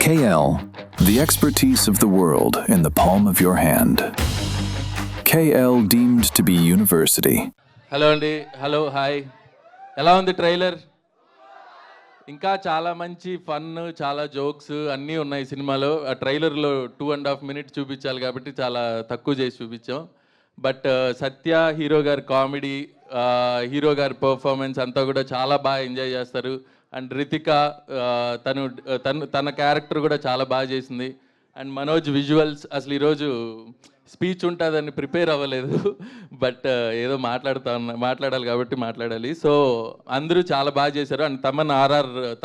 KL, the expertise of the world in the palm of your hand. KL deemed to be university. Hello అండి, hello, hi. ఎలా ఉంది trailer? ఇంకా చాలా మంచి fun, చాలా jokes అన్నీ ఉన్నాయి సినిమాలో. ఆ ట్రైలర్లో 2.5 minutes చూపించాలి కాబట్టి చాలా తక్కువ చేసి చూపించాం. బట్ సత్య హీరో గారి కామెడీ, హీరో గారి పర్ఫార్మెన్స్ అంతా కూడా చాలా బాగా ఎంజాయ్ చేస్తారు. అండ్ రితిక తన క్యారెక్టర్ కూడా చాలా బాగా చేసింది. అండ్ మనోజ్ విజువల్స్, అసలు ఈరోజు స్పీచ్ ఉంటుందని ప్రిపేర్ అవ్వలేదు, బట్ ఏదో మాట్లాడాలి కాబట్టి మాట్లాడాలి. సో అందరూ చాలా బాగా చేశారు. అండ్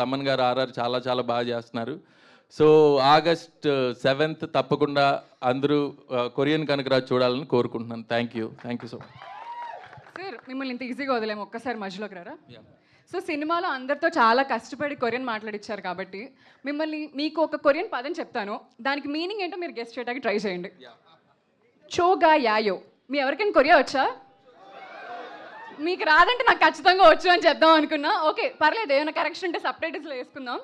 తమన్ గారు ఆర్ఆర్ చాలా చాలా బాగా చేస్తున్నారు. సో August 7th తప్పకుండా అందరూ కొరియన్ కనకరాజు చూడాలని కోరుకుంటున్నాను. Thank you so much. Sir, మిమ్మల్ని ఇంత ఈజీగా వదిలేము, ఒక్కసారి మధ్యలోకి రారా? సో సినిమాలో అందరితో చాలా కష్టపడి కొరియన్ మాట్లాడిచ్చారు కాబట్టి మీకు ఒక కొరియన్ పదం చెప్తాను, దానికి మీనింగ్ ఏంటో మీరు గెస్ట్ చేయడానికి ట్రై చేయండి. చోగా యాయో. మీ ఎవరికైనా కొరియా వచ్చా? మీకు రాదంటే నాకు ఖచ్చితంగా వచ్చు అని చెప్దాం అనుకున్నా. ఓకే, పర్లేదు, ఏమైనా కరెక్షన్ ఉంటే సబ్ టైటిల్స్లో వేసుకుందాం.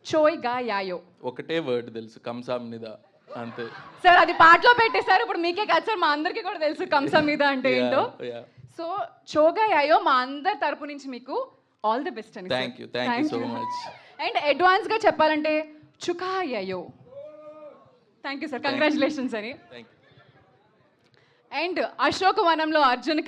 చోయ్గా యాయో ఒకటే వర్డ్ తెలుసు, కంసామ్నిదా, అంతే. సార్ అది పాటలో పెట్టేశారు, ఇప్పుడు మీకే కాదు సార్, మా అందరికీ కూడా తెలుసు కంసామ్నిదా అంటే ఏంటో. సో చోగా యాయో మా అందరి తరపు నుంచి మీకు ఆల్ ది బెస్ట్ అని. Thank you so much. And అడ్వాన్స్గా చెప్పాలంటే చుకా యాయో. థ్యాంక్ యూ సార్, కంగ్రాచులేషన్స్ అని. అండ్ అశోక వనంలో అర్జున్